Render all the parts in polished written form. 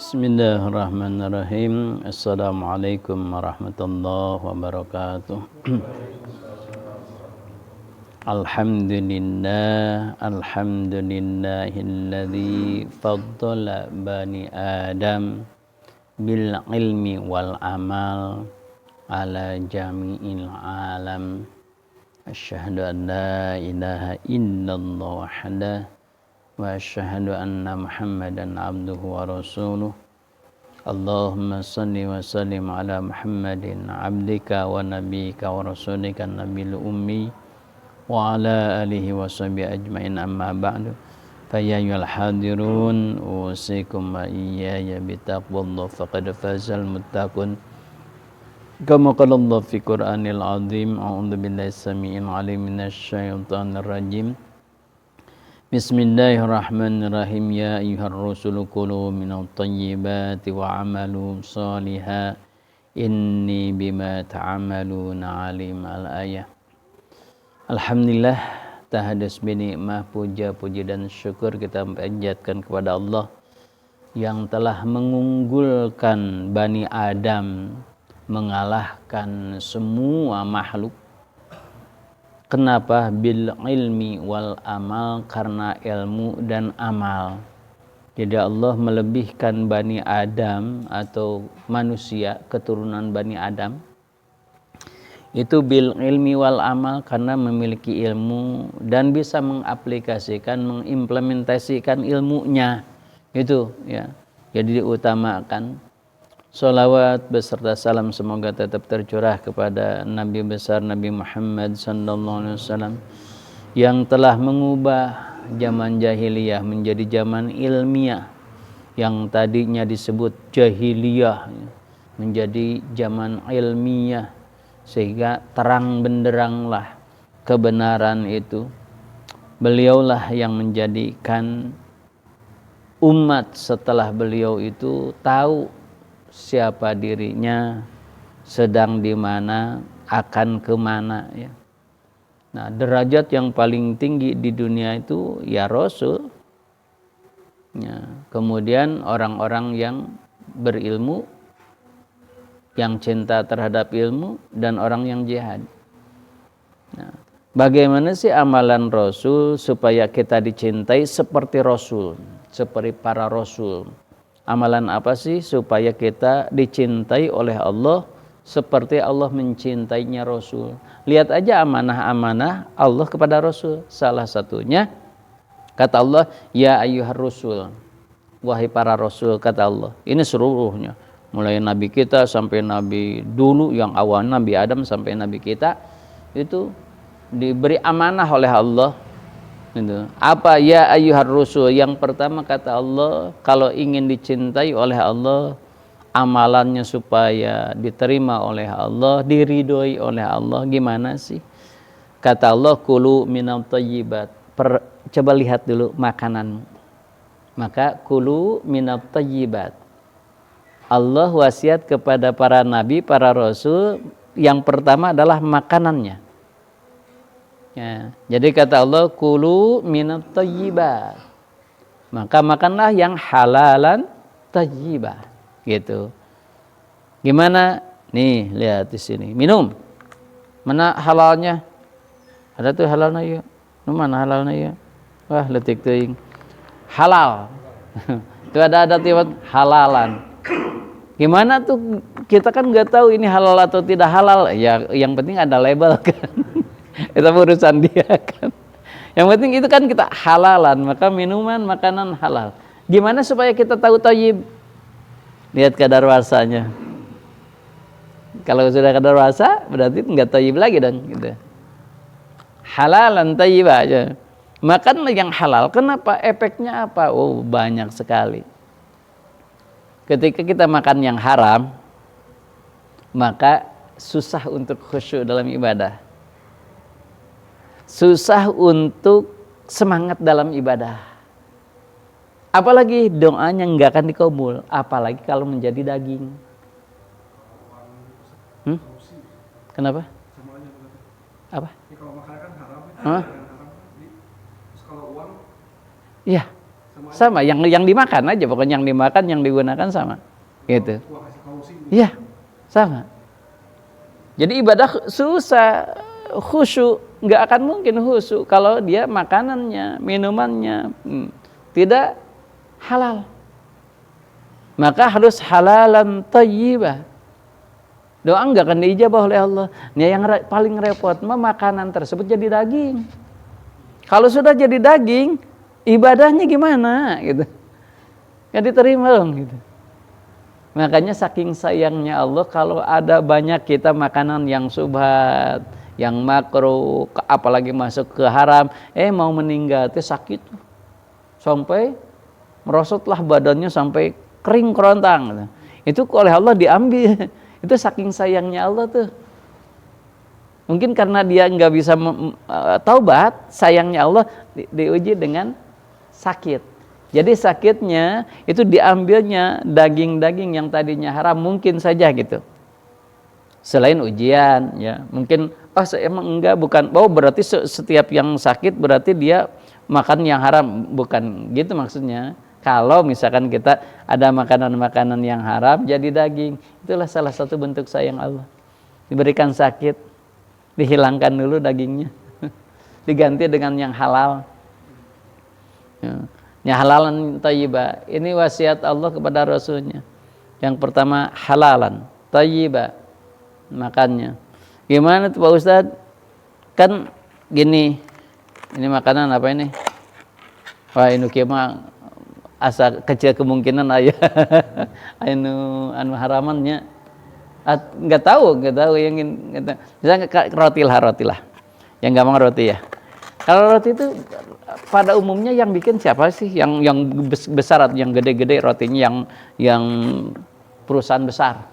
Bismillahirrahmanirrahim. Assalamualaikum warahmatullahi wabarakatuh. Alhamdulillahilladzi faddala bani Adam bil ilmi wal amal ala jami'il alam. Asyhadu an la ilaha illallah wahdahu wa asyhadu anna Muhammadan abduhu wa rasuluh. Allahumma salli wa sallim ala Muhammadin abdika wa nabiyyika wa rasulika nabil ummi wa ala alihi wa sahbihi ajmain, amma ba'du. Fa ya ayyuhal hadirun usikum wa iyaya bitaqwallah faqad fazal muttaqun. Kama qala Allah fi Qur'anil azim. A'udzu billahi samii'il 'alim minasy syaithanir rajim. Bismillahirrahmanirrahim. Ya ayyuhar rusulu kulu minat thayyibati wa amalu shaliha inni bima ta'amaluna alim. Al-ayah. Alhamdulillah, tahadas binikmah, puja, puji dan syukur kita panjatkan kepada Allah yang telah mengunggulkan Bani Adam, mengalahkan semua makhluk. Kenapa? Bil ilmi wal amal, karena ilmu dan amal. Jadi Allah melebihkan Bani Adam atau manusia, keturunan Bani Adam, itu bil ilmi wal amal, karena memiliki ilmu dan bisa mengaplikasikan, mengimplementasikan ilmunya. Itu ya. Jadi diutamakan. Salawat beserta salam semoga tetap tercurah kepada Nabi besar Nabi Muhammad sallallahu alaihi wasallam yang telah mengubah zaman jahiliyah menjadi zaman ilmiah, yang tadinya disebut jahiliyah menjadi zaman ilmiah, sehingga terang benderanglah kebenaran itu. Beliaulah yang menjadikan umat setelah beliau itu tahu siapa dirinya, sedang di mana, akan kemana ya. Nah, derajat yang paling tinggi di dunia itu ya Rasul ya. Kemudian orang-orang yang berilmu, yang cinta terhadap ilmu, dan orang yang jihad. Nah, bagaimana sih amalan Rasul supaya kita dicintai seperti Rasul, seperti para Rasul? Amalan apa sih supaya kita dicintai oleh Allah seperti Allah mencintainya Rasul? Lihat aja amanah-amanah Allah kepada Rasul. Salah satunya kata Allah, ya ayyuhar rusul, wahai para Rasul, kata Allah. Ini seluruhnya, mulai Nabi kita sampai Nabi dulu yang awal Nabi Adam sampai Nabi kita, itu diberi amanah oleh Allah. Itu. Apa? Ya ayyuhar rusul. Yang pertama kata Allah, kalau ingin dicintai oleh Allah, amalannya supaya diterima oleh Allah, diridhoi oleh Allah, gimana sih? Kata Allah, kulu minat thayyibat. Coba lihat dulu makananmu. Maka kulu minat thayyibat. Allah wasiat kepada para nabi, para rasul, yang pertama adalah makanannya. Ya, jadi kata Allah, kulu minat thayyibat. Maka makanlah yang halalan thayyibat. Gitu. Gimana? Nih, lihat di sini. Minum. Mana halalnya? Ada tuh halalnya ya. Mana halalnya ya? Wah, letik teuing. Halal. Itu ada tiap halalan. Gimana tuh? Kita kan nggak tahu ini halal atau tidak halal. Ya, yang penting ada label kan. Itu urusan dia kan. Yang penting itu kan kita halalan, maka minuman, makanan halal. Gimana supaya kita tahu thayyib? Lihat kadaluarsanya. Kalau sudah kadaluarsa berarti enggak thayyib lagi dong gitu. Halalan thayyib aja. Makan yang halal. Kenapa? Efeknya apa? Oh, banyak sekali. Ketika kita makan yang haram, maka susah untuk khusyuk dalam ibadah. Susah untuk semangat dalam ibadah. Apalagi doanya nggak akan dikabul. Apalagi kalau menjadi daging. Kenapa? Apa? Kalau makanan kan haram. Terus kalau uang? Iya. Sama, yang dimakan aja, pokoknya yang dimakan, yang digunakan sama, gitu. Iya, sama. Jadi ibadah susah, khusyuk, nggak akan mungkin khusyuk kalau dia makanannya, minumannya tidak halal. Maka harus halalan thayyibah. Doa nggak akan diijabah oleh Allah. Yang paling repot makanan tersebut jadi daging. Kalau sudah jadi daging, ibadahnya gimana gitu, nggak diterima dong gitu. Makanya saking sayangnya Allah kalau ada banyak kita makanan yang subhat, yang makruh, apalagi masuk ke haram, mau meninggal teh sakit sampai merosotlah badannya sampai kering kerontang gitu. Itu oleh Allah diambil. Itu saking sayangnya Allah tuh. Mungkin karena dia nggak bisa taubat, sayangnya Allah diuji dengan sakit. Jadi sakitnya itu diambilnya daging-daging yang tadinya haram, mungkin saja gitu. Selain ujian, ya mungkin emang enggak, bukan, berarti setiap yang sakit berarti dia makan yang haram, bukan gitu maksudnya. Kalau misalkan kita ada makanan-makanan yang haram jadi daging, itulah salah satu bentuk sayang Allah. Diberikan sakit, dihilangkan dulu dagingnya, diganti dengan yang halal. Ya, halalan thayyibah. Ini wasiat Allah kepada Rasulnya. Yang pertama halalan thayyibah, makannya. Gimana tuh Pak Ustadz? Kan gini, ini makanan apa ini? Wah, ini kemah asa kecil kemungkinan ayah anu haramannya. Nggak tahu yang misalnya roti lah. Yang gampang roti ya. Kalau roti itu pada umumnya yang bikin siapa sih? Yang besar, yang gede-gede rotinya, yang perusahaan besar.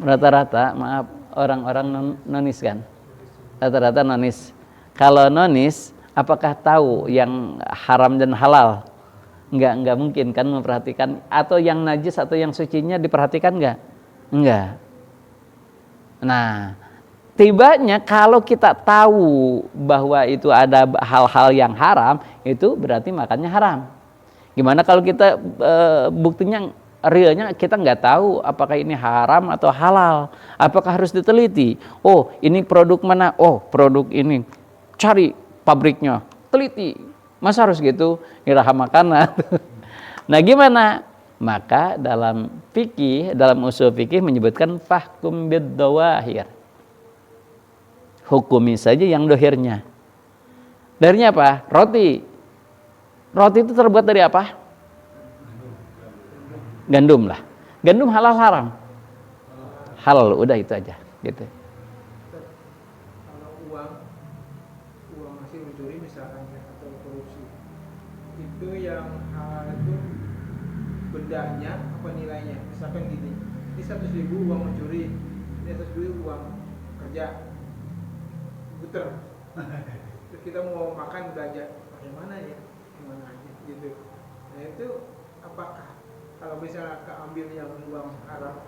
Rata-rata, maaf, orang-orang nonis kan. Rata-rata nonis. Kalau nonis, apakah tahu yang haram dan halal? Enggak mungkin kan memperhatikan. Atau yang najis atau yang sucinya diperhatikan enggak. Nah, tibanya kalau kita tahu bahwa itu ada hal-hal yang haram, itu berarti makannya haram. Gimana kalau kita buktinya realnya kita nggak tahu apakah ini haram atau halal? Apakah harus diteliti? Oh, ini produk mana? Oh, produk ini. Cari pabriknya, teliti. Masa harus gitu? Iraha makanan. Nah, gimana? Maka dalam fikih, dalam usul fikih menyebutkan fahkum bid-dawahir. Hukumi saja yang dohirnya. Dohirnya apa? Roti. Roti itu terbuat dari apa? Gandum lah. Gandum halal haram? Halal, udah itu aja. Gitu. Kalau uang hasil mencuri misalkan atau korupsi, itu yang halal itu bendanya apa nilainya? Misalkan gini, ini 100.000 uang mencuri, ini 100.000 uang kerja. Puter. Terus kita mau makan belanja, bagaimana ya? Gimana aja gitu. Nah itu apakah kalau misalnya keambil yang uang haram,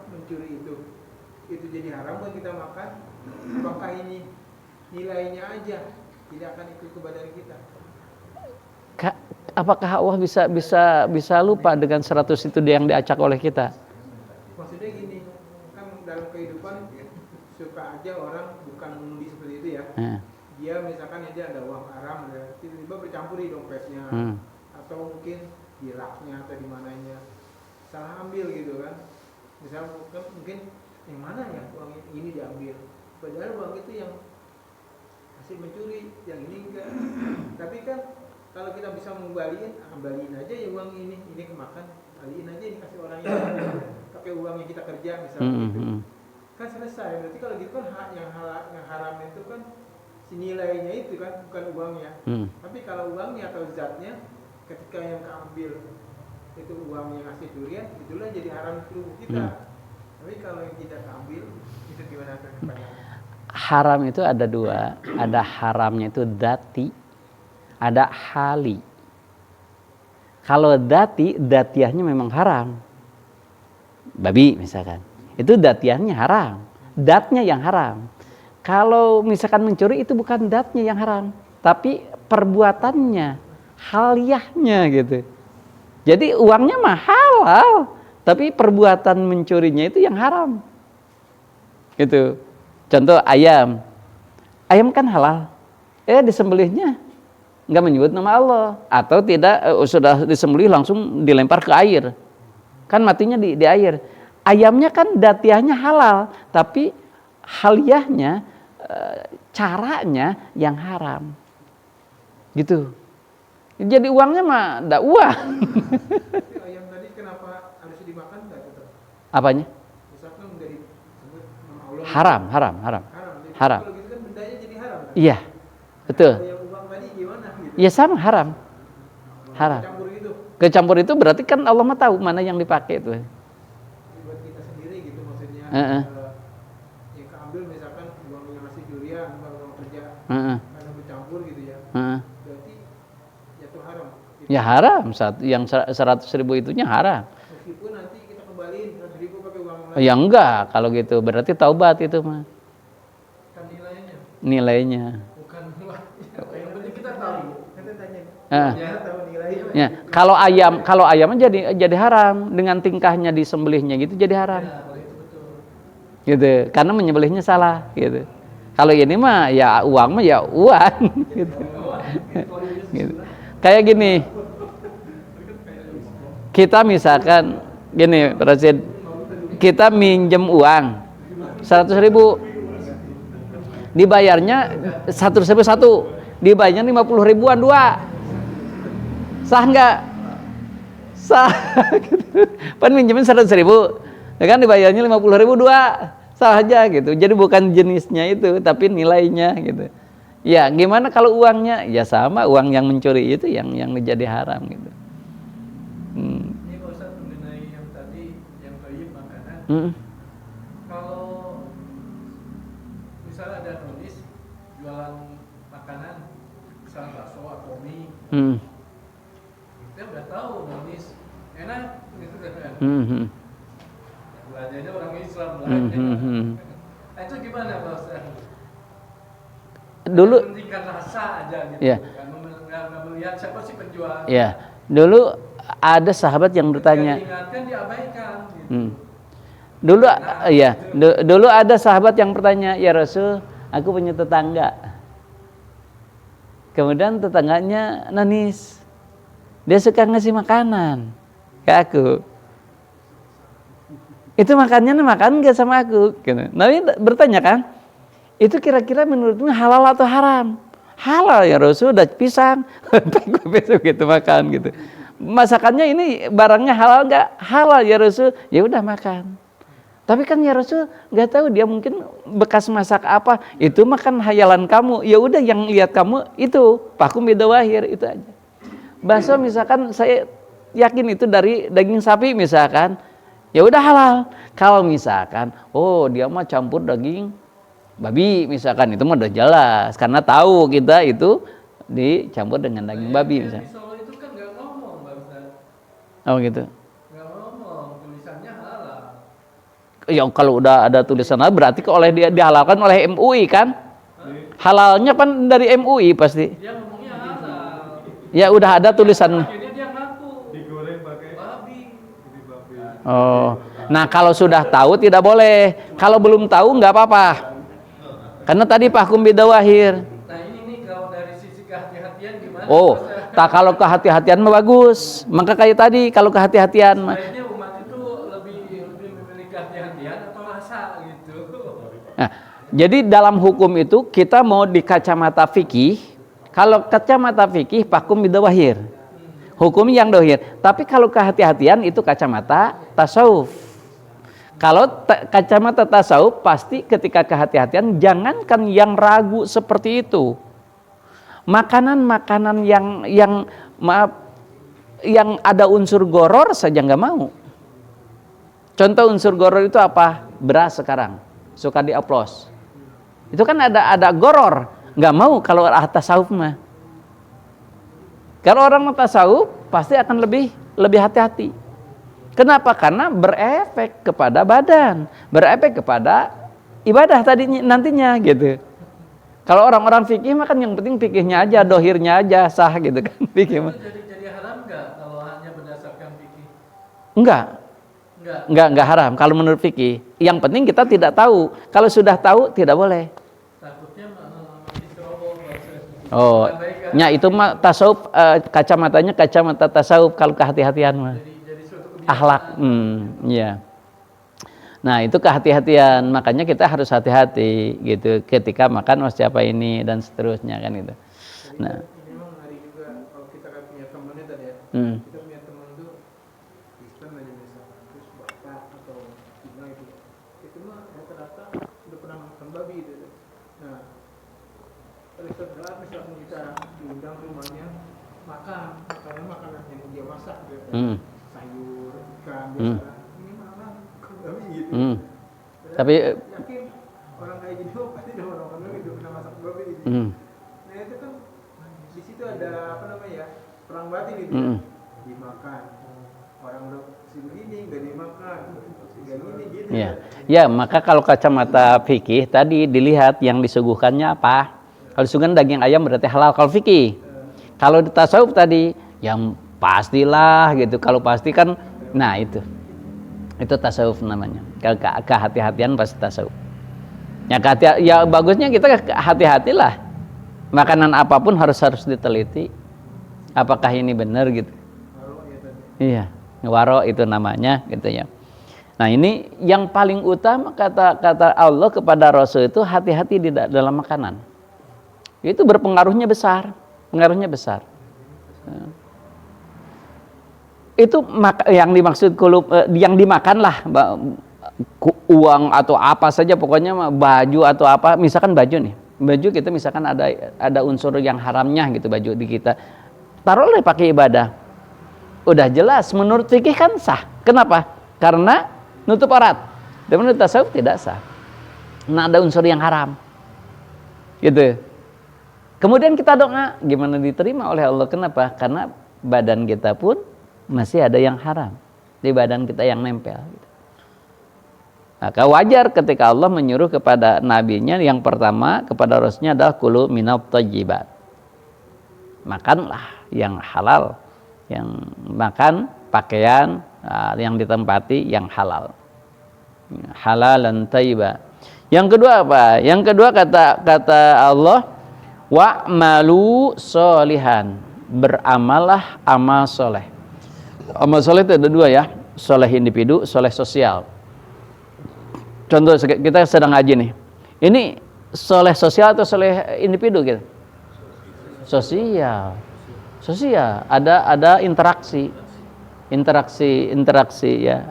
mencuri itu jadi haram kan kita makan? Apakah ini nilainya aja tidak akan ikut ke badan kita? Apakah Allah bisa lupa dengan 100 itu yang diacak oleh kita? Maksudnya gini, kan dalam kehidupan suka aja orang bukan mengundi seperti itu ya. Dia misalkan dia ada uang haram, tiba-tiba bercampur di dompetnya, atau mungkin di raknya atau di mananya, salah ambil gitu kan. Misalnya mungkin yang mana ya uang ini diambil, padahal uang itu yang hasil mencuri, yang ini enggak. Tapi kan kalau kita bisa mengembaliin, kembaliin aja ya uang ini kemakan, kembaliin aja ini kasih orang yang pakai uang yang kita kerja misalnya gitu. Kan selesai. Berarti kalau gitu kan yang haram itu kan si nilainya itu kan bukan uangnya. Tapi kalau uangnya atau zatnya ketika yang keambil itu uang yang hasil curian, itulah jadi haram tubuh kita. Tapi kalau yang tidak keambil itu gimana kedepannya? Haram itu ada dua, ada haramnya itu dati, ada hali. Kalau datiahnya memang haram. Babi misalkan. Itu datiannya haram, datnya yang haram. Kalau misalkan mencuri itu bukan datnya yang haram, tapi perbuatannya haliyahnya gitu. Jadi uangnya mah halal, tapi perbuatan mencurinya itu yang haram. Gitu. Contoh ayam. Ayam kan halal. Disembelihnya nggak menyebut nama Allah, atau tidak sudah disembelih langsung dilempar ke air. Kan matinya di air. Ayamnya kan datiahnya halal, tapi haliyahnya caranya yang haram. Gitu. Jadi uangnya mah enggak uang. Ayam tadi kenapa harus dimakan enggak tetap? Apanya? Misalkan dari nama Allah. Haram. Haram. Kalau gitu kan bendanya jadi haram. Kan? Iya. Betul. Kalau yang uang tadi gimana gitu? Ya sama haram. Haram. Campur itu. Kecampur itu berarti kan Allah mah tahu mana yang dipakai itu. Buat kita sendiri gitu maksudnya. Yang keambil misalkan uangnya masih curian, uang kerja. Karena bercampur gitu ya. Berarti jatuh haram. Gitu. Ya haram. Yang 100.000 itunya haram. Meskipun nanti kita kembaliin 100.000 pakai uang lain. Ya enggak, kalau gitu berarti taubat itu mah. Kan Nilainya. Bukan uangnya. Yang penting kita tahu. Kita tanya. Tahu nilainya. Ya, kalau ayam jadi haram dengan tingkahnya disembelihnya gitu jadi haram. Ya, kalau itu betul. Gitu. Karena menyembelihnya salah gitu. Kalau ini mah ya uang mah ya uang gitu. Gitu. Kayak gini. Kita misalkan gini, Presiden, kita minjem uang 100.000, dibayarnya 100.000 satu, dibayarnya 50.000-an dua, sah nggak? Sah. Pan minjemin 100.000, ya kan dibayarnya 50.000 dua, sah aja gitu. Jadi bukan jenisnya itu, tapi nilainya gitu. Ya gimana kalau uangnya? Ya sama, uang yang mencuri itu yang menjadi haram gitu. Ini Pak Ustadz mengenai yang tadi yang thayyib makanan. Kalau misalnya ada nulis jualan makanan, misalnya bakso atau mie, kita udah tahu nulis enak gitu kan. Belanjanya orang Islam belanja. Nah, itu gimana Pak Ustadz? Dulu mementingkan rasa aja gitu. Ya. Kan nggak melihat siapa sih penjual. Ya, dulu ada sahabat yang bertanya. Diingatkan diabaikan gitu. Dulu ada sahabat yang bertanya, "Ya Rasul, aku punya tetangga." Kemudian tetangganya nangis. Dia suka ngasih makanan ke aku. Itu makannya makan enggak sama aku? Gitu. Nabi bertanya kan, itu kira-kira menurutmu halal atau haram? Halal ya Rasul, udah pisang. Gue besok gitu makan gitu. Masakannya ini barangnya halal nggak? Halal ya Rasul. Ya udah makan. Tapi kan ya Rasul nggak tahu, dia mungkin bekas masak apa. Itu makan hayalan kamu. Ya udah yang lihat kamu itu pakum bidawahir itu aja. Bakso misalkan saya yakin itu dari daging sapi misalkan. Ya udah halal. Kalau misalkan dia mah campur daging babi misalkan, itu mah udah jelas karena tahu kita itu dicampur dengan daging babi misalkan. Itu kan nggak ngomong Pak Ustadz. Oh gitu. Nggak ngomong, tulisannya halal. Ya kalau udah ada tulisan halal berarti oleh dia dihalalkan oleh MUI kan? Halalnya kan dari MUI pasti. Dia ngomongnya halal. Ya udah ada tulisan. Akhirnya dia ngaku digoreng pakai babi. Oh. Nah, kalau sudah tahu tidak boleh. Kalau belum tahu nggak apa-apa. Karena tadi pakum bidawahir. Nah ini nih kalau dari sisi kehati-hatian gimana? Tak kalau kehati-hatian mah bagus. Maka kayak tadi kalau kehati-hatian mah. Sebaiknya umat itu lebih memilih kehati-hatian atau rasa gitu. Nah, jadi dalam hukum itu kita mau di kacamata fikih. Kalau kacamata fikih pakum bidawahir. Hukum yang dohir. Tapi kalau kehati-hatian itu kacamata tasawuf. Kalau kacamata tasawuf pasti ketika kehati-hatian jangankan yang ragu seperti itu. Makanan-makanan yang ada unsur goror saja nggak mau. Contoh unsur goror itu apa? Beras sekarang suka dioplos. Itu kan ada goror, nggak mau kalau tasawuf mah. Kalau orang tasawuf pasti akan lebih hati-hati. Kenapa? Karena berefek kepada badan, berefek kepada ibadah tadinya nantinya gitu. Kalau orang-orang fikih mah kan yang penting fikihnya aja, dohirnya aja sah gitu kan. Fikih mah. Jadi haram nggak kalau hanya berdasarkan fikih? Enggak haram kalau menurut fikih. Yang penting kita tidak tahu. Kalau sudah tahu tidak boleh. Takutnya masih ceroboh. Oh, nya itu mah tasawuf, kacamatanya kacamata tasawuf kalau kehati-hatian mah. Jadi suatu kebiasaan. Akhlak, iya. Nah itu kehati-hatian, makanya kita harus hati-hati gitu ketika makan siapa ini dan seterusnya kan itu. Nah, ini memang menarik juga kalau kita kan punya temannya tadi ya. Kita punya teman tuh Kristen aja misalkan, terus Batak atau Cina itu mah rata-rata sudah pernah makan babi itu. Nah, pada saat misalkan kita diundang ke rumahnya makanan yang dia masak gitu, sayur, ikan, biasa. Ini malah bukan babi gitu. Tapi yakin orang kayak gini pasti udah orang itu pernah masak babi gitu. Nah itu kan di situ ada apa namanya ya, perang batin gitu. Dimakan orang udah si begini nggak dimakan, gini gitu. Ya, maka kalau kacamata fikih tadi dilihat yang disuguhkannya apa. Kalau disuguhkan daging ayam berarti halal kalau fikih. Kalau di tasawuf tadi yang pastilah gitu. Kalau pasti kan, nah itu tasawuf namanya. Kalau kehati-hatian pasti tasawuf. Ya bagusnya kita hati-hatilah. Makanan apapun harus diteliti. Apakah ini benar gitu? Iya, waro itu namanya gitu ya. Nah ini yang paling utama kata Allah kepada Rasul itu hati-hati di dalam makanan. Itu berpengaruhnya besar. Itu yang dimaksud yang dimakanlah uang atau apa saja, pokoknya baju atau apa, misalkan baju kita misalkan ada unsur yang haramnya gitu baju di kita, taruhlah pakai ibadah, udah jelas menurut fikih kan sah. Kenapa? Karena nutup aurat. Dan menurut tasawuf tidak sah. Nah ada unsur yang haram gitu. Kemudian kita doa, gimana diterima oleh Allah? Kenapa? Karena badan kita pun masih ada yang haram di badan kita yang nempel. Maka wajar ketika Allah menyuruh kepada nabinya yang pertama kepada Rasulnya adalah kulu minat thayyibat. Makanlah yang halal, yang makan pakaian yang ditempati yang halal, halalan thayyiba. Yang kedua apa? Yang kedua kata Allah, wa'malu sholihan, beramalah amal soleh. Amal soleh itu ada dua ya, soleh individu, soleh sosial. Contoh kita sedang ngaji nih, ini soleh sosial atau soleh individu gitu? Sosial, ada interaksi ya,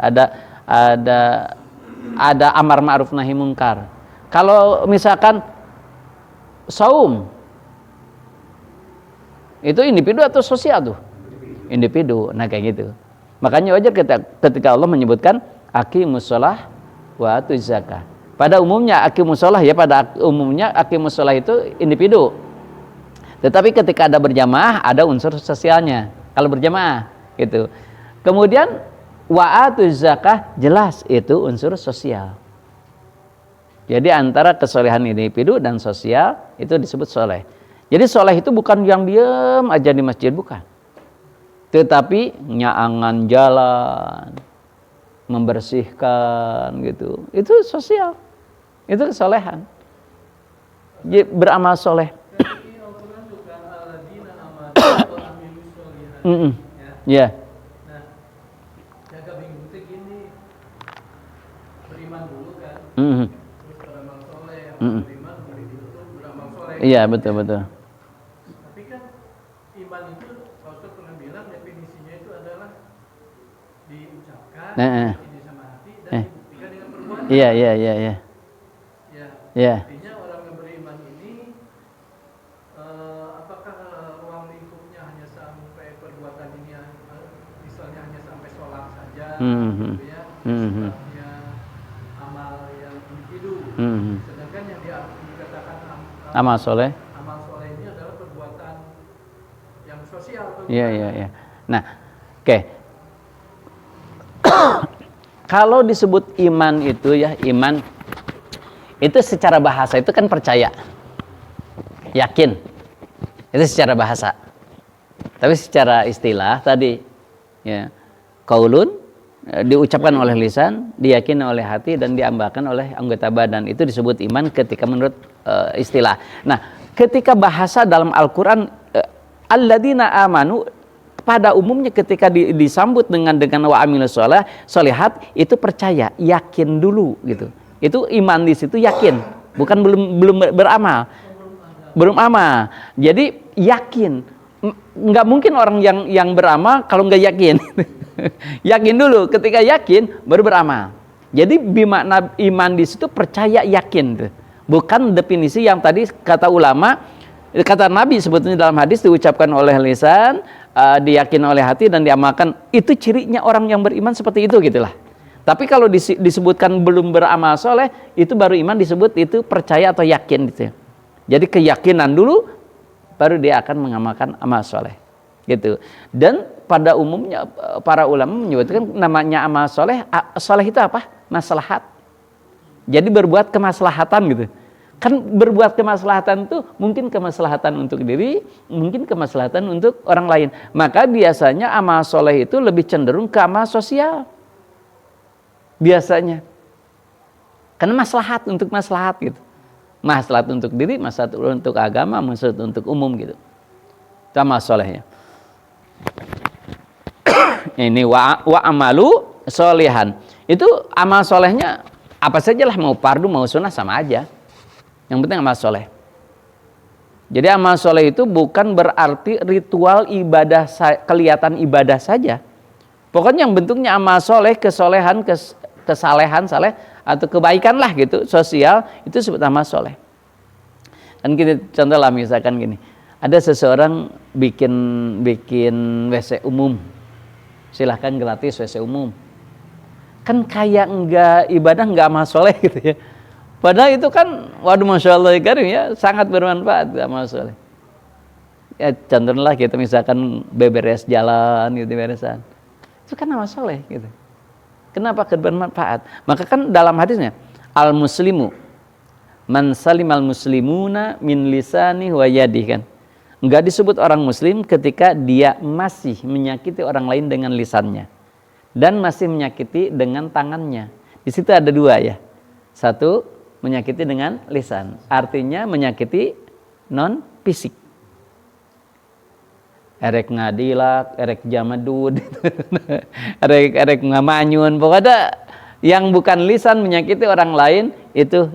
ada amar ma'ruf nahi munkar. Kalau misalkan saum itu individu atau sosial tuh? Individu. Nah kayak gitu. Makanya wajar ketika Allah menyebutkan aqimus shalah wa atuz zakah. Pada umumnya aqimus shalah aqimus shalah itu individu. Tetapi ketika ada berjamaah ada unsur sosialnya. Kalau berjamaah gitu. Kemudian wa atuz zakah jelas itu unsur sosial. Jadi antara kesolehan individu dan sosial itu disebut soleh. Jadi soleh itu bukan yang diam aja di masjid, bukan. Tetapi nyaangan jalan, membersihkan gitu. Itu sosial. Itu kesolehan. Jadi beramal soleh. Ya. Nah, jaga bingung itu gini, beriman dulu kan. Terus beramal soleh, beriman beramal soleh. Iya betul. Tapi kan iman itu, Pak Ustaz pernah bilang definisinya itu adalah diucapkan, ini sama hati dan dibuktikan dengan perbuatan. Iya. Ya. Artinya orang yang beriman ini, apakah ruang lingkupnya hanya sampai perbuatan ini, misalnya hanya sampai sholat saja, gitu ya, sifatnya amal yang individu. Sedangkan yang dikatakan amal soleh ini adalah perbuatan yang sosial. Iya. Nah, oke. Kalau disebut iman itu ya, iman itu secara bahasa itu kan percaya. yakin. Itu secara bahasa. Tapi secara istilah tadi, ya, qaulun diucapkan oleh lisan, diyakini oleh hati, dan diamalkan oleh anggota badan. Itu disebut iman ketika menurut istilah. Nah, ketika bahasa dalam Al-Quran, alladzina amanu, pada umumnya ketika disambut dengan wa amilus sholihat, itu percaya, yakin dulu gitu. Itu iman di situ yakin, bukan belum beramal. Belum amal. Jadi yakin. Nggak mungkin orang yang beramal kalau nggak yakin. Yakin dulu, ketika yakin baru beramal. Jadi bimakna iman di situ percaya, yakin. Bukan definisi yang tadi kata ulama, kata Nabi sebetulnya dalam hadis diucapkan oleh lisan, diyakini oleh hati, dan diamalkan. Itu cirinya orang yang beriman seperti itu gitulah. Tapi kalau disebutkan belum beramal soleh, itu baru iman disebut itu percaya atau yakin gitu. Jadi keyakinan dulu, baru dia akan mengamalkan amal soleh, gitu. Dan pada umumnya para ulama menyebutkan namanya amal soleh. Soleh itu apa? Maslahat. Jadi berbuat kemaslahatan gitu. Kan berbuat kemaslahatan itu mungkin kemaslahatan untuk diri, mungkin kemaslahatan untuk orang lain. Maka biasanya amal soleh itu lebih cenderung ke amal sosial. Biasanya. Karena maslahat untuk maslahat gitu. Maslahat untuk diri, maslahat untuk agama, maslahat untuk umum gitu. Itu amal solehnya. Ini wa amalu solehan. Itu amal solehnya apa saja lah, mau fardu mau sunnah sama aja. Yang penting amal soleh. Jadi amal soleh itu bukan berarti ritual ibadah, kelihatan ibadah saja. Pokoknya yang bentuknya amal soleh, kesolehan, kesalehan, saleh, atau kebaikan lah gitu, sosial, itu disebut amal soleh. Dan kita contoh lah, misalkan gini, ada seseorang bikin WC umum, silahkan gratis WC umum, kan kayak enggak ibadah, enggak amal soleh gitu ya. Padahal itu kan, waduh masya Allah ya, sangat bermanfaat amal soleh. Ya contohnya lah kita misalkan beberes jalan gitu, beresan, itu kan amal soleh gitu. Kenapa bermanfaat? Maka kan dalam hadisnya, al muslimu man salimal muslimuna min lisani wa yadih, kan. Enggak disebut orang muslim ketika dia masih menyakiti orang lain dengan lisannya dan masih menyakiti dengan tangannya. Di situ ada dua ya. Satu, menyakiti dengan lisan, artinya menyakiti non fisik. Erek ngadilak, erek jamadud, erek ngamanyun, pokoknya yang bukan lisan menyakiti orang lain itu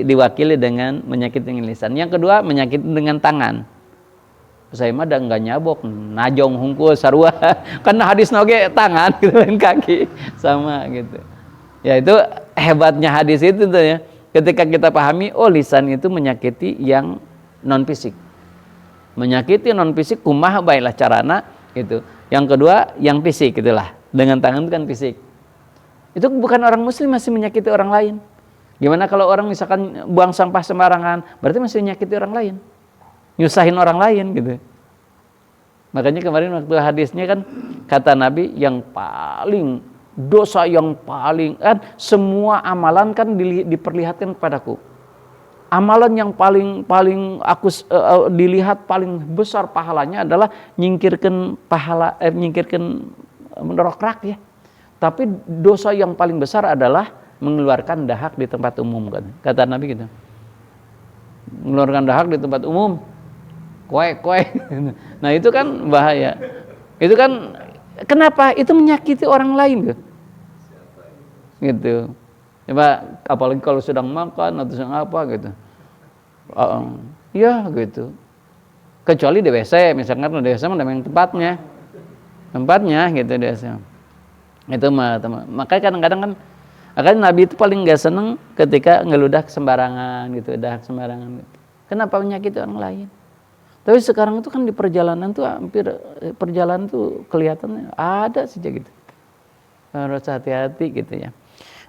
diwakili dengan menyakiti dengan lisan. Yang kedua, menyakiti dengan tangan. Saya mah udah nggak nyabok, najong hungkul sarua, karena hadis noge tangan gitu kan, kaki sama gitu. Ya itu hebatnya hadis itu tuh ya. Ketika kita pahami, oh lisan itu menyakiti yang non fisik. Menyakiti non fisik kumaha baiklah carana gitu. Yang kedua yang fisik gitulah, dengan tangan itu kan fisik. Itu bukan orang muslim masih menyakiti orang lain. Gimana kalau orang misalkan buang sampah sembarangan, berarti masih menyakiti orang lain, nyusahin orang lain gitu. Makanya kemarin waktu hadisnya kan kata Nabi, yang paling dosa yang paling kan, semua amalan kan diperlihatkan kepadaku. Amalan yang paling aku dilihat paling besar pahalanya adalah nyingkirkan merokrak ya. Tapi dosa yang paling besar adalah mengeluarkan dahak di tempat umum, kan. Kata Nabi gitu. Mengeluarkan dahak di tempat umum. Koe. Nah, itu kan bahaya. Itu kan kenapa? Itu menyakiti orang lain gitu. Coba apalagi kalau sedang makan atau sedang apa gitu. Ya gitu. Kecuali di WC, misalkan di WC memang tempatnya gitu di WC. Itu makanya kadang-kadang kan Nabi itu paling nggak seneng ketika ngeludah sembarangan gitu, dahak sembarangan gitu. Kenapa menyakiti orang lain? Tapi sekarang itu kan di perjalanan tuh hampir perjalanan tuh kelihatannya ada saja gitu. Harus hati-hati gitu ya.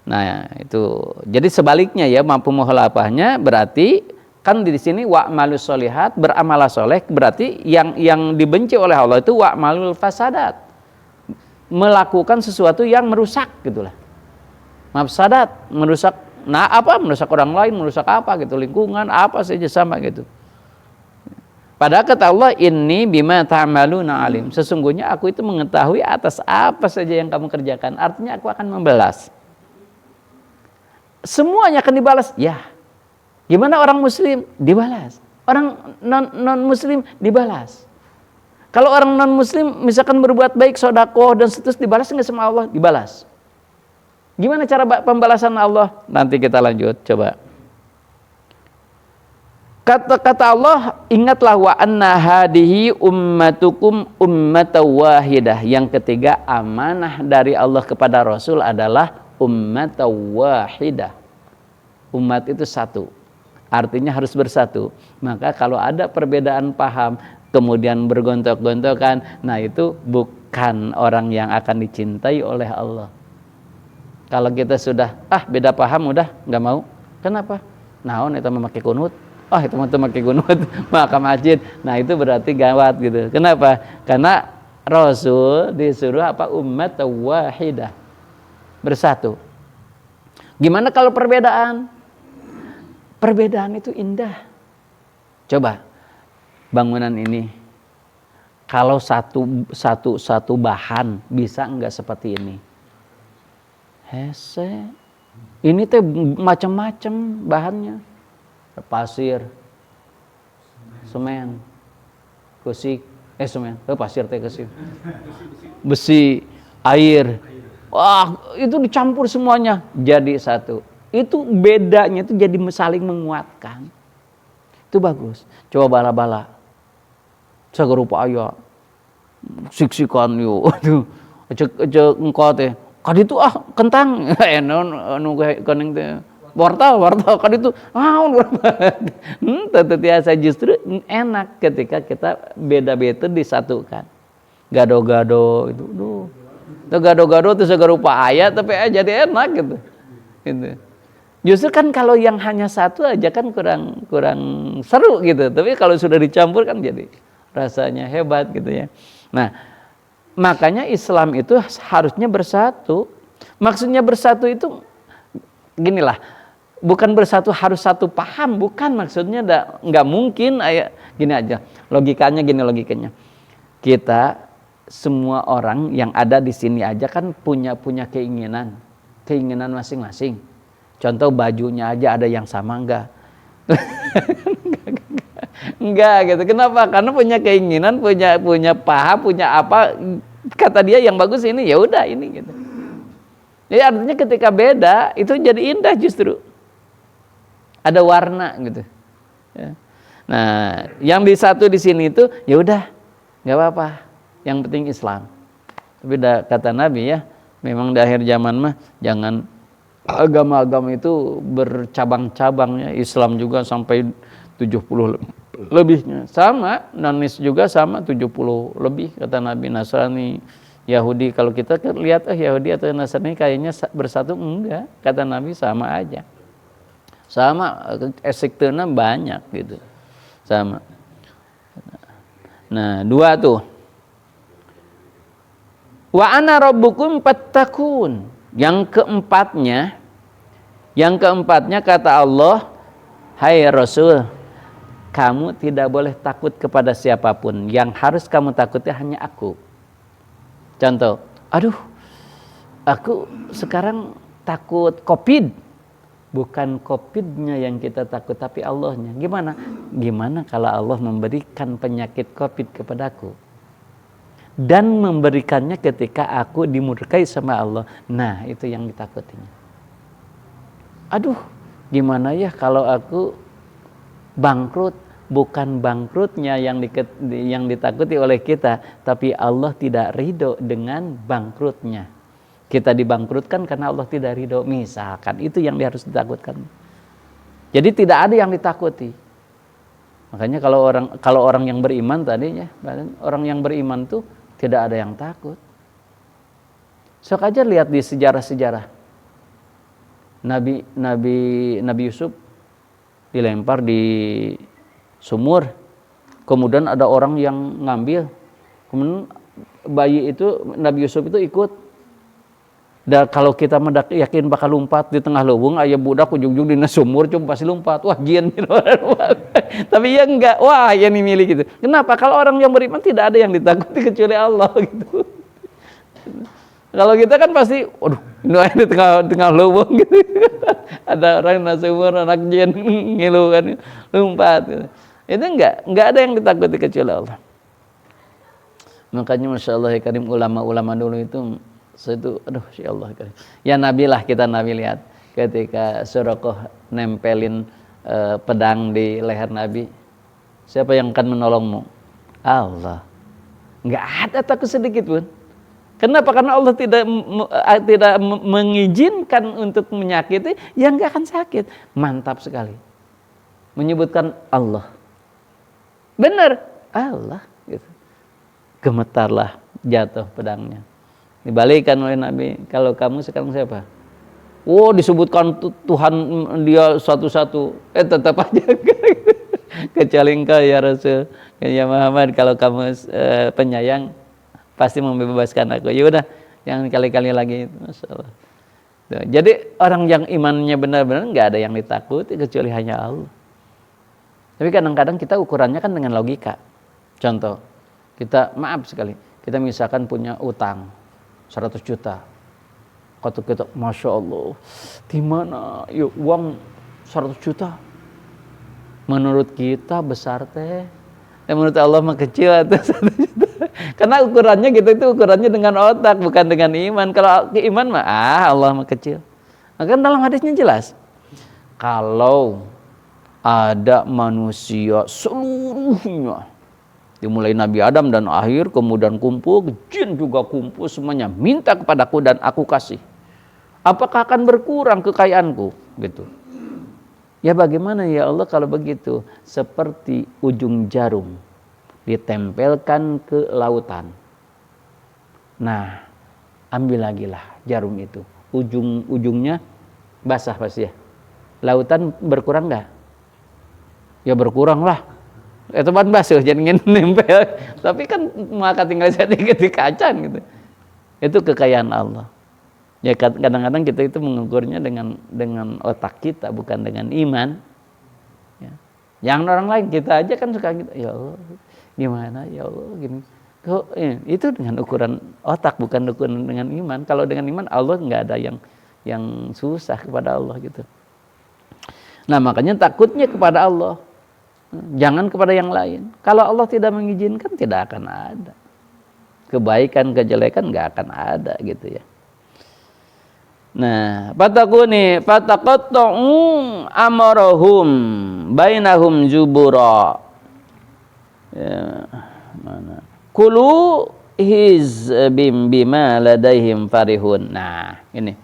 Nah itu jadi sebaliknya ya, mampu mukhalafahnya berarti kan di sini wa'malus sholihat, beramalah soleh, berarti yang dibenci oleh Allah itu wa'malul fasadat, melakukan sesuatu yang merusak gitulah. Mafsadat, merusak merusak orang lain, merusak apa gitu, lingkungan apa saja sama gitu. Padahal kata Allah, inni bima ta'maluna alim. Sesungguhnya aku itu mengetahui atas apa saja yang kamu kerjakan. Artinya aku akan membalas. Semuanya akan dibalas. Ya. Gimana orang muslim? Dibalas. Orang non muslim dibalas. Kalau orang non muslim misalkan berbuat baik, sedekah dan seterusnya, dibalas nggak sama Allah? Dibalas. Gimana cara pembalasan Allah? Nanti kita lanjut, coba. Kata Allah, ingatlah wa anna hadihi ummatukum ummatan wahidah. Yang ketiga, amanah dari Allah kepada Rasul adalah ummatan wahidah. Umat itu satu. Artinya harus bersatu. Maka kalau ada perbedaan paham, kemudian bergontok-gontokan, nah itu bukan orang yang akan dicintai oleh Allah. Kalau kita sudah, beda paham udah nggak mau. Kenapa? Naon itu memakai kunut. Itu memakai kunut, maka masjid. Nah itu berarti gawat gitu. Kenapa? Karena Rasul disuruh umat wahidah, bersatu. Gimana kalau perbedaan? Perbedaan itu indah. Coba bangunan ini, kalau satu bahan bisa enggak seperti ini? Hese. Ini teh macam-macam bahannya. Pasir, semen, kusik, semen, pasir teh kusik, besi, air. Wah, itu dicampur semuanya jadi satu. Itu bedanya itu jadi saling menguatkan. Itu bagus. Coba bala-bala, sagerupa aya, siksikan yuk, cek engkau teh, kadi itu kentang, anu kening teh. Wortel kan itu tiasa justru enak ketika kita beda-beda disatukan. Gado-gado itu gado-gado itu segerupa ayat tapi jadi enak gitu. Justru kan kalau yang hanya satu aja kan kurang seru gitu, tapi kalau sudah dicampur kan jadi rasanya hebat gitu ya. Nah, makanya Islam itu harusnya bersatu. Maksudnya bersatu itu ginilah, bukan bersatu harus satu paham, bukan maksudnya nggak mungkin. Gini aja logikanya, kita semua orang yang ada di sini aja kan punya keinginan masing-masing. Contoh bajunya aja ada yang sama enggak? Enggak gitu. Kenapa? Karena punya keinginan, punya paham, punya apa, kata dia yang bagus ini, ya udah ini gitu. Jadi artinya ketika beda itu jadi indah justru. Ada warna gitu. Ya. Nah, yang di satu di sini itu ya udah nggak apa-apa. Yang penting Islam. Tapi kata Nabi ya, memang di akhir zaman mah jangan agama-agama itu bercabang-cabangnya. Islam juga sampai 70 lebihnya. Sama, Nanis juga sama 70 lebih kata Nabi. Nasrani, Yahudi, kalau kita lihat Yahudi atau Nasrani kayaknya bersatu, enggak. Kata Nabi sama aja. Sama, sektornya banyak gitu. Sama. Nah, dua tuh. Wa ana rabbukum fattakun. Yang keempatnya kata Allah, hai Rasul, kamu tidak boleh takut kepada siapapun. Yang harus kamu takuti hanya aku. Contoh, aku sekarang takut COVID. Bukan COVID-nya yang kita takut, tapi Allahnya. Gimana kalau Allah memberikan penyakit COVID kepadaku? Dan memberikannya ketika aku dimurkai sama Allah. Nah, itu yang ditakutinya. Gimana ya kalau aku bangkrut? Bukan bangkrutnya yang ditakuti oleh kita, tapi Allah tidak ridho dengan bangkrutnya. Kita dibangkrutkan karena Allah tidak ridho, misalkan, itu yang harus ditakutkan. Jadi tidak ada yang ditakuti. Makanya kalau orang yang beriman tadinya, orang yang beriman tuh tidak ada yang takut. Sok aja lihat di sejarah-sejarah. Nabi Yusuf dilempar di sumur, kemudian ada orang yang ngambil, kemudian bayi itu Nabi Yusuf itu ikut. Dan kalau kita yakin bakal lompat di tengah lubung, aya budak ujung-ujung dina sumur cuma pasti lompat. Wah, jin. Tapi ya enggak. Wah, yang dimilih gitu. Kenapa? Kalau orang yang beriman tidak ada yang ditakuti kecuali Allah gitu. Kalau kita kan pasti, waduh, ini ada di tengah lubung gitu. Ada orang yang sumur, anak jin ngilu kan, lompat. Gitu. Itu enggak ada yang ditakuti kecuali Allah. Makanya Masya Allah ya Karim, ulama-ulama dulu itu aduh Masya Allah Karim. Ya Nabi lah, kita Nabi lihat ketika Suraqah nempelin pedang di leher Nabi, siapa yang akan menolongmu? Allah. Enggak ada takut sedikit pun. Kenapa? Karena Allah tidak mengizinkan untuk menyakiti yang enggak akan sakit. Mantap sekali. Menyebutkan Allah. Benar, Allah gitu. Gemetarlah jatuh pedangnya. Dibalikan oleh Nabi, kalau kamu sekarang siapa? Oh, disebutkan Tuhan dia satu-satu. Tetap aja kecuali engkau ya Rasul, ya Muhammad, kalau kamu penyayang pasti membebaskan aku. Ya udah, yang kali-kali lagi itu, Masya Allah. Jadi orang yang imannya benar-benar nggak ada yang ditakuti kecuali hanya Allah. Tapi kadang-kadang kita ukurannya kan dengan logika. Contoh, kita maaf sekali, kita misalkan punya utang 100 juta. Kata kita, Masya Allah, di mana yuk uang 100 juta? Menurut kita besar teh, dan menurut Allah mah kecil atau 1 juta. Karena ukurannya kita itu ukurannya dengan otak, bukan dengan iman. Kalau iman mah Allah mah kecil. Maka dalam hadisnya jelas, kalau ada manusia seluruhnya, dimulai Nabi Adam dan akhir, kemudian kumpul, jin juga kumpul, semuanya minta kepadaku dan aku kasih. Apakah akan berkurang kekayaanku? Gitu. Ya bagaimana ya Allah kalau begitu? Seperti ujung jarum ditempelkan ke lautan. Nah, ambil lagi lah jarum itu. Ujung-ujungnya basah pasti ya. Lautan berkurang enggak? Ya berkurang lah. Itu ban basuh jadi nempel. Tapi kan maka tinggal sedikit di kaca gitu. Itu kekayaan Allah. Ya kadang-kadang kita itu mengukurnya dengan otak kita, bukan dengan iman. Ya. Yang orang lain, kita aja kan suka gitu. Ya Allah, gimana ya Allah gini. Kok itu dengan ukuran otak, bukan ukuran dengan iman. Kalau dengan iman Allah nggak ada yang susah kepada Allah gitu. Nah makanya takutnya kepada Allah. Jangan kepada yang lain. Kalau Allah tidak mengizinkan, tidak akan ada. Kebaikan, kejelekan nggak akan ada gitu ya. Nah, fataqattu amarahum bainahum zubura. Ya, mana? Kulu hizbim bima ladaihim farihun. Nah, ini.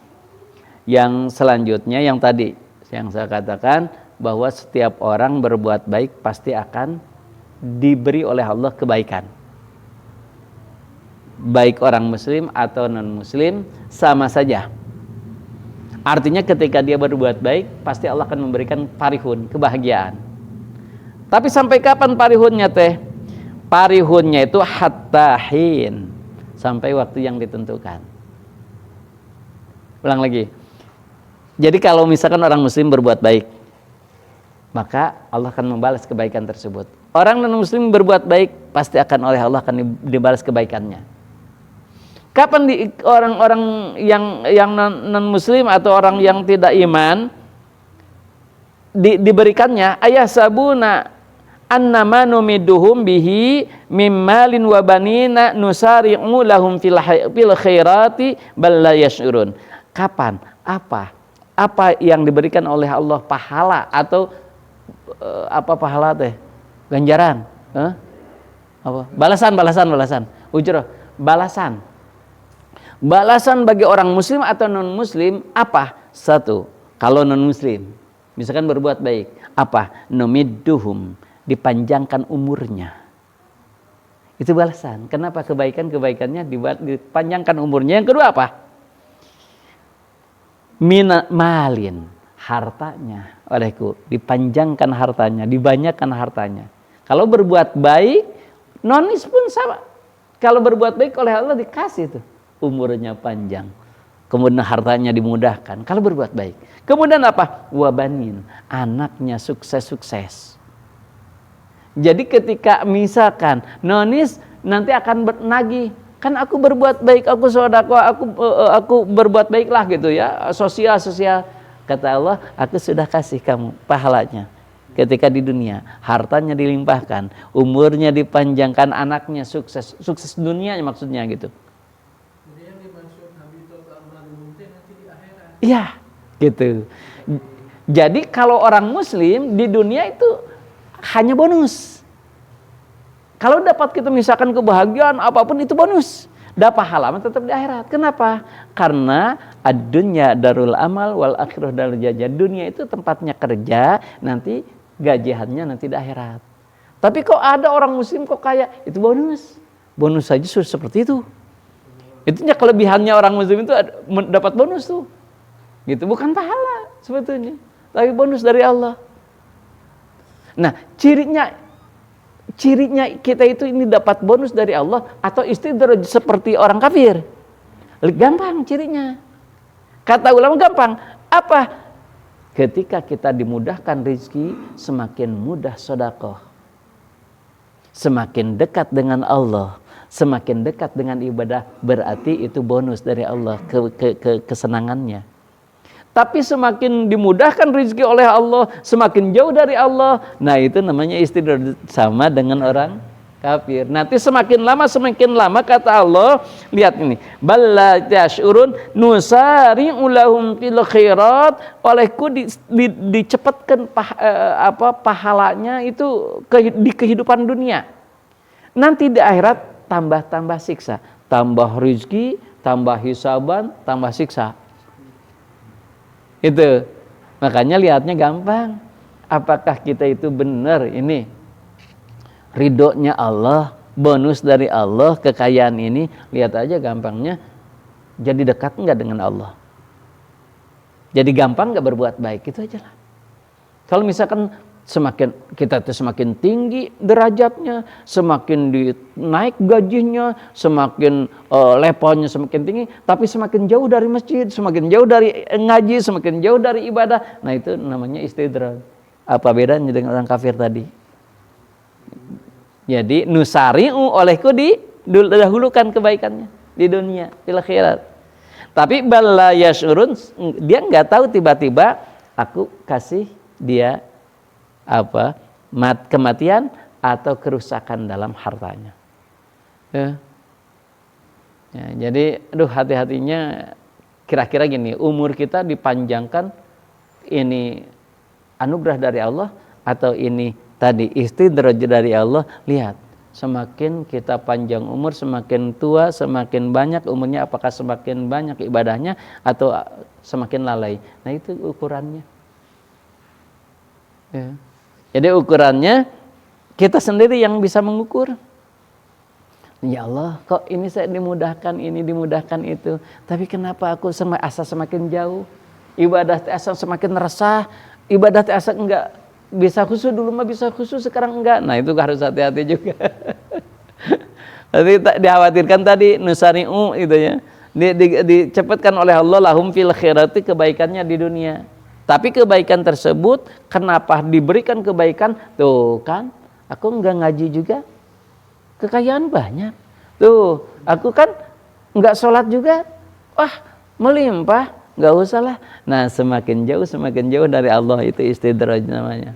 Yang selanjutnya yang tadi yang saya katakan, bahwa setiap orang berbuat baik pasti akan diberi oleh Allah kebaikan. Baik orang muslim atau non muslim sama saja. Artinya ketika dia berbuat baik pasti Allah akan memberikan parihun, kebahagiaan. Tapi sampai kapan parihunnya teh? Parihunnya itu hatta hin, sampai waktu yang ditentukan. Ulang lagi. Jadi kalau misalkan orang muslim berbuat baik, maka Allah akan membalas kebaikan tersebut. Orang non-muslim berbuat baik, pasti akan oleh Allah akan dibalas kebaikannya. Kapan orang-orang yang non-muslim atau orang yang tidak iman diberikannya? Ayasabuna annama numiduhum bihi mimmalin wa banina nusari'u lahum fil khairati bal la yash'urun. Kapan? Apa yang diberikan oleh Allah, pahala atau apa pahala teh? Ganjaran, apa? Balasan. Ujrah, balasan. Balasan bagi orang muslim atau non muslim apa? Satu, kalau non muslim misalkan berbuat baik, apa? Numidduhum, dipanjangkan umurnya. Itu balasan. Kenapa? Kebaikannya dipanjangkan umurnya. Yang kedua apa? Malin, hartanya olehku, dipanjangkan hartanya, dibanyakan hartanya. Kalau berbuat baik, nonis pun sama. Kalau berbuat baik oleh Allah dikasih tuh umurnya panjang. kemudian hartanya dimudahkan kalau berbuat baik. Kemudian apa? Wabanin, anaknya sukses. Jadi ketika misalkan nonis nanti akan nagih, kan aku berbuat baik, aku sedekah, aku berbuat baiklah gitu ya, sosial. Kata Allah, aku sudah kasih kamu pahalanya. Ketika di dunia, hartanya dilimpahkan, umurnya dipanjangkan, anaknya sukses dunianya maksudnya gitu. Jadi yang dimaksud Nabi itu nanti di akhirat. Iya, gitu. Jadi kalau orang muslim di dunia itu hanya bonus. Kalau dapat kita misalkan kebahagiaan apapun itu bonus. Dapat halaman tetap di akhirat. Kenapa? Karena ad-dunya darul amal wal akhirah darul jazaa. Dunia itu tempatnya kerja, nanti gajiannya nanti di akhirat. Tapi kok ada orang muslim kok kayak itu bonus. Bonus saja sudah seperti itu. Itunya kelebihannya orang muslim itu dapat bonus tuh. Gitu, bukan pahala sebetulnya, tapi bonus dari Allah. Nah, cirinya kita itu ini dapat bonus dari Allah atau istidraj seperti orang kafir. Gampang cirinya. Kata ulama gampang. Apa? Ketika kita dimudahkan rezeki, semakin mudah sedekah. Semakin dekat dengan Allah, semakin dekat dengan ibadah, berarti itu bonus dari Allah kesenangannya. Tapi semakin dimudahkan rezeki oleh Allah, semakin jauh dari Allah, nah itu namanya istidraj, sama dengan orang kafir. Nanti semakin lama kata Allah, lihat ini, balla tashurun nusari'u lahum fil khairat, olehku dicepatkan pahalanya itu di kehidupan dunia. Nanti di akhirat tambah siksa, tambah rezeki, tambah hisaban, tambah siksa. Itu makanya lihatnya gampang. Apakah kita itu benar ini ridhonya Allah, bonus dari Allah, kekayaan ini? Lihat aja gampangnya, jadi dekat enggak dengan Allah, jadi gampang enggak berbuat baik, itu aja lah. Kalau misalkan semakin kita tuh semakin tinggi derajatnya, semakin naik gajinya, semakin levelnya semakin tinggi, tapi semakin jauh dari masjid, semakin jauh dari ngaji, semakin jauh dari ibadah, nah itu namanya istidraj. Apa bedanya dengan orang kafir tadi? Jadi nusari'u, olehku didahulukan kebaikannya di dunia, fil akhirat. Tapi balla yashurun, dia nggak tahu, tiba-tiba aku kasih dia kematian atau kerusakan dalam hartanya. Ya, jadi hati-hatinya, kira-kira gini, umur kita dipanjangkan ini anugerah dari Allah atau ini tadi istidraj dari Allah. Lihat, semakin kita panjang umur, semakin tua, semakin banyak umurnya, apakah semakin banyak ibadahnya atau semakin lalai. Nah itu ukurannya. Ya. Jadi ukurannya kita sendiri yang bisa mengukur. Ya Allah, kok ini saya dimudahkan ini, dimudahkan itu, tapi kenapa aku asa semakin jauh? Ibadah asa semakin resah, ibadah asa enggak bisa khusyuk, dulu mah bisa khusyuk, sekarang enggak. Nah itu harus hati-hati juga. Jadi dikhawatirkan tadi nusari'u itu ya, dicepatkan oleh Allah lahum fil khairati, kebaikannya di dunia. Tapi kebaikan tersebut, kenapa diberikan kebaikan? Tuh kan, aku enggak ngaji juga, kekayaan banyak. Tuh, aku kan enggak sholat juga, wah melimpah, enggak usah lah. Nah semakin jauh dari Allah, itu istidraj namanya.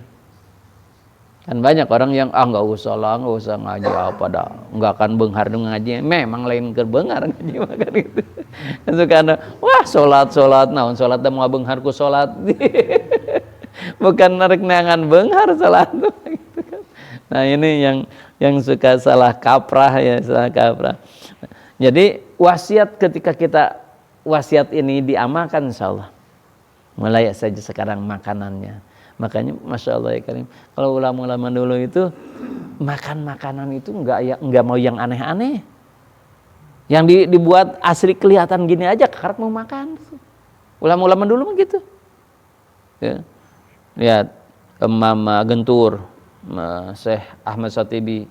Kan banyak orang yang enggak usah lah, enggak usah ngaji apa dah, enggak akan benghar dengan ngaji. Memang lain ke benghar ngaji makan gitu. Suka wah sholat naon sholat dah mau benghar ku sholat. Bukan narek nangan benghar sholat gitu kan. Nah ini yang suka salah kaprah ya, salah kaprah. Jadi wasiat, ketika kita wasiat ini diamalkan insyaallah, mulai saja sekarang makanannya. Makanya Masya Allah ya Karim, kalau ulama-ulama dulu itu makan makanan itu enggak mau yang aneh-aneh, yang dibuat asli kelihatan gini aja karena mau makan. Ulama-ulama dulu begitu. Ya. Lihat Mama Gentur, Syekh Ahmad Shatibi,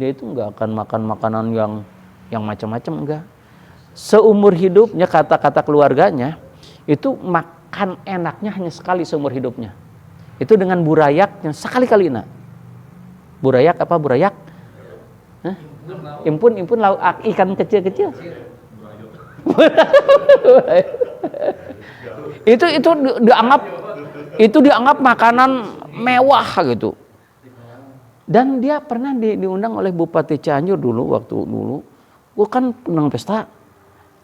dia itu enggak akan makan makanan yang macam-macam, enggak. seumur hidupnya, kata-kata keluarganya, itu makan enaknya hanya sekali seumur hidupnya. Itu dengan burayak yang sekali-kali nak. Burayak apa burayak? Hah? Impun lauk ikan kecil-kecil. itu dianggap makanan mewah gitu. Dan dia pernah diundang oleh Bupati Cianjur dulu, gua kan undang pesta.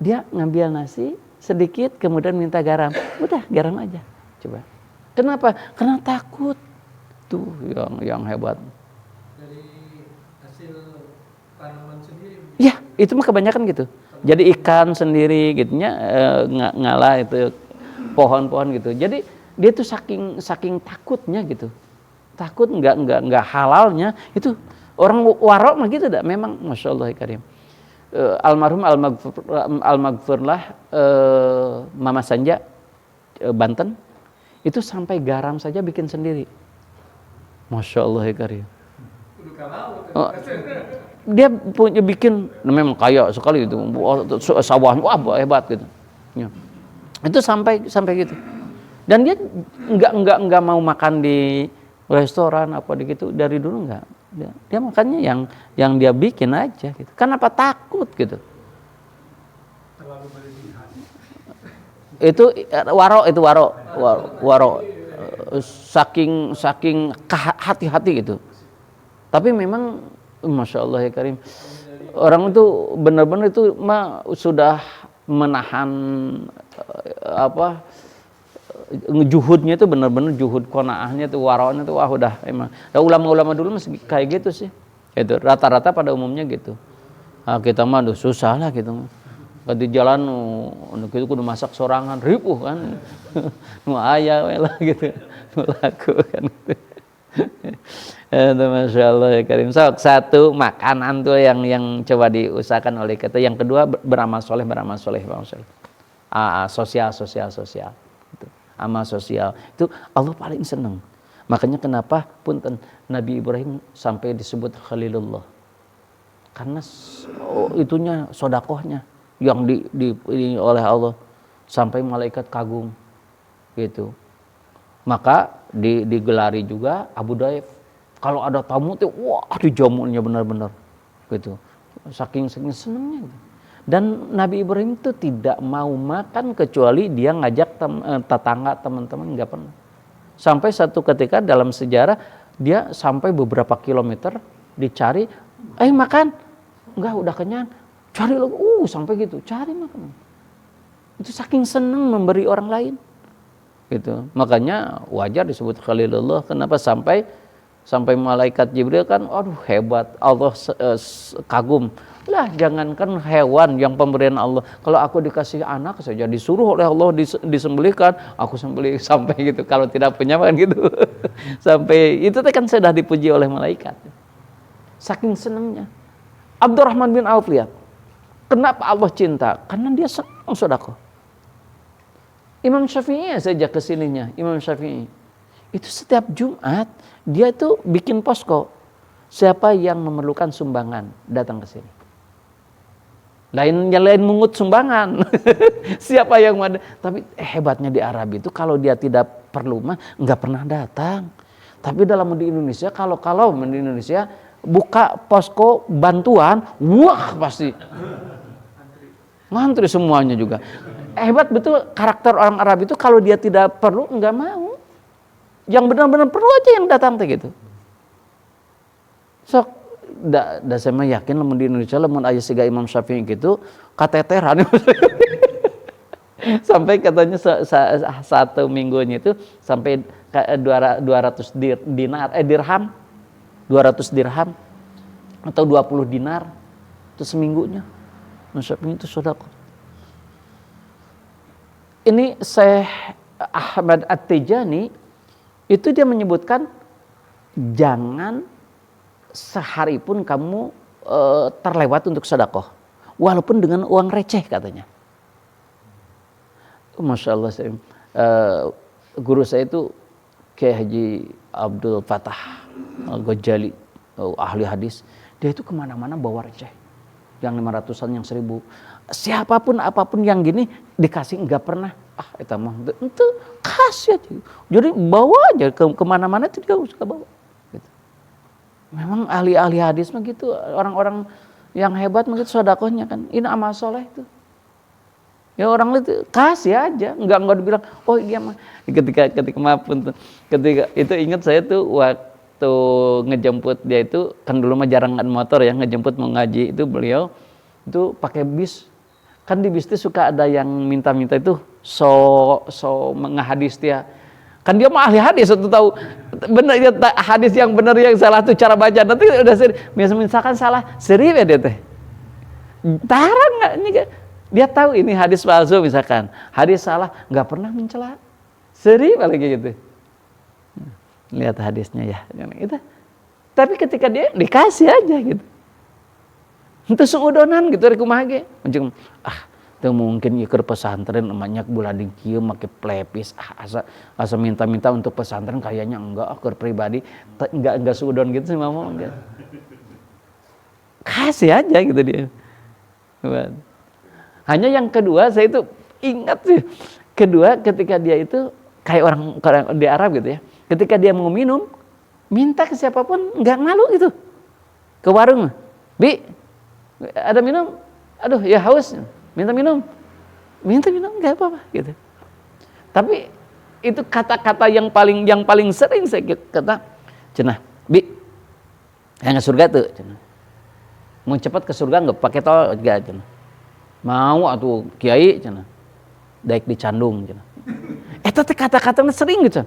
Dia ngambil nasi sedikit kemudian minta garam. Udah, garam aja. Coba. Kenapa? Karena takut. Tuh yang hebat. Dari hasil tanaman sendiri. Ya, itu mah kebanyakan gitu. Jadi ikan sendiri gitunya ngalah itu pohon-pohon gitu. Jadi dia tuh saking takutnya gitu. Takut enggak halalnya itu orang warok mah gitu dah. Memang masyaallah karim. Almarhum Al-Maghfurlah Mama Sanja Banten itu sampai garam saja bikin sendiri. Masya Allah ya karim. Dia punya bikin, memang kaya sekali itu, sawahnya wah hebat gitu. Ya. Itu sampai gitu. Dan dia enggak mau makan di restoran apa gitu dari dulu enggak. Dia makannya yang dia bikin aja gitu. Kenapa takut gitu? Terlalu berlebihan. Itu waro. Saking hati-hati gitu. Tapi memang Masya Allah ya karim. Orang itu benar-benar itu mah sudah menahan juhudnya itu benar-benar juhud qanaahnya itu waraannya itu wah udah emang. Dan ulama-ulama dulu masih kayak gitu sih. Itu rata-rata pada umumnya gitu. Nah, kita mah aduh susah lah gitu. Di jalan itu kudu masak sorangan ripuh kan. Nu aya we lah gitu. Nu laku kan gitu. Itu Masya Allah ya karim. Satu makanan tuh yang coba diusahakan oleh kita. Yang kedua beramal soleh. Sosial. Gitu. Amal sosial itu Allah paling senang. Makanya kenapa punten Nabi Ibrahim sampai disebut Khalilullah. Karena itunya sodakohnya yang di oleh Allah sampai malaikat kagum gitu. Maka digelari juga Abu Daif. Kalau ada tamu tuh wah dijamunya benar-benar gitu. Saking senangnya gitu. Dan Nabi Ibrahim itu tidak mau makan kecuali dia ngajak tetangga teman-teman, enggak pernah. Sampai satu ketika dalam sejarah dia sampai beberapa kilometer dicari, makan, enggak udah kenyang, cari lagi, sampai gitu, cari makan. Itu saking senang memberi orang lain, gitu. Makanya wajar disebut Khalilullah. Kenapa sampai malaikat Jibril kan, aduh hebat, Allah kagum. Lah jangankan hewan yang pemberian Allah, kalau aku dikasih anak saja disuruh oleh Allah disembelihkan, aku sembelih sampai gitu. Kalau tidak punya kan gitu. Sampai itu kan sudah dipuji oleh malaikat. Saking senangnya. Abdurrahman bin Auf lihat. Kenapa Allah cinta? Karena dia senang sedekah. Imam Syafi'i saja kesininya, Imam Syafi'i. Itu setiap Jumat dia itu bikin posko. Siapa yang memerlukan sumbangan datang ke sini. Lain mungut sumbangan. Siapa yang ada? Tapi hebatnya di Arab itu kalau dia tidak perlu mah nggak pernah datang. Tapi dalam di Indonesia kalau di Indonesia buka posko bantuan, wah pasti ngantri semuanya juga. Hebat betul karakter orang Arab itu, kalau dia tidak perlu nggak mau. Yang benar-benar perlu aja yang datang gitu. Sok saya mah yakin lamun di Indonesia lamun aya siga Imam Syafi'i gitu kateteran. Sampai katanya satu minggunya itu sampai 200 dirham 200 dirham atau 20 dinar itu seminggunya. Syafi'i itu sedekah. Ini Syekh Ahmad At-Tijani itu dia menyebutkan jangan sehari pun kamu terlewat untuk sedekah, walaupun dengan uang receh katanya. Masya Allah, guru saya itu Kiai Haji Abdul Fattah Al-Ghazali, ahli hadis. Dia itu kemana-mana bawa receh. yang 500-an, yang 1000. Siapapun apapun yang gini dikasih enggak pernah. Eta mah itu kasih aja. Jadi bawa aja kemana-mana itu dia suka bawa. Gitu. Memang ahli-ahli hadis mah gitu, orang-orang yang hebat mah gitu sedekahnya kan. Ini amal soleh itu. Ya orang itu kasih aja, enggak dibilang, oh dia mah ketika maafun tuh. Ketika itu ingat saya tuh waktu ngejemput dia itu kan dulu mah jarang motor ya, ngejemput mau ngaji itu beliau itu pakai bis. Kan di bis itu suka ada yang minta-minta itu so ngahadis dia. Kan dia mah ahli hadis, itu tahu benar dia hadis yang benar yang salah tuh cara baca. Nanti udah misalkan salah, serif ya dia teh. Tarang enggak ini dia tahu ini hadis palsu misalkan, hadis salah, nggak pernah mencela, sering lagi gitu. Lihat hadisnya ya, itu. Tapi ketika dia dikasih aja gitu, itu seudonan gitu dari kumage, macam tuh mungkin ikut pesantren banyak bulan kieu make plepis, asa minta-minta untuk pesantren kayaknya enggak, ke pribadi enggak seudon gitu sih mama enggak. Kasih aja gitu dia. Hanya yang kedua saya itu ingat sih, kedua ketika dia itu kayak orang di Arab gitu ya, ketika dia mau minum minta ke siapapun nggak malu gitu, ke warung, Bi ada minum, aduh ya haus, minta minum nggak apa-apa gitu. Tapi itu kata-kata yang paling sering saya kata, cenah Bi yang ke surga tuh, cenah mau cepat ke surga nggak pakai tol nggak, cenah mau atuh kiai cenah daek dicandung cenah. Eta teh kata-katanya sering gitu.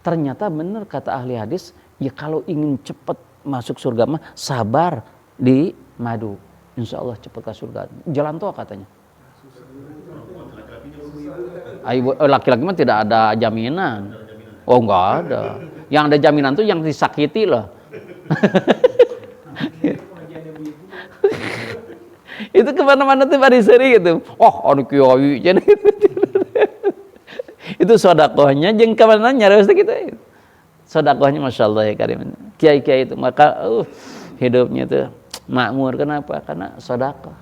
Ternyata benar kata ahli hadis, ya kalau ingin cepat masuk surga mah sabar di madu. Insya Allah cepat ke surga. Jalan tol katanya. Laki-laki mah tidak ada jaminan. Oh enggak ada. Yang ada jaminan tuh yang disakiti lah. Itu kemana-mana tuh pada seri gitu. Oh, anu kiai jadi itu sodakohnya jeung kemana nyari gitu. Sodakohnya masya Allah ya karim. Kiai-kiai itu maka hidupnya tuh makmur. Kenapa? Karena sodakoh.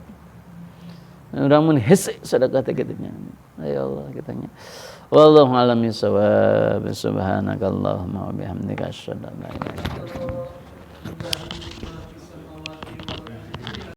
Udah mun hese sodakoh teh gitu nya. Ya Allah kitanya. Wallahu a'lam bishawab. Subhanakallahumma wa bihamdika asyhadu an la ilaha illa anta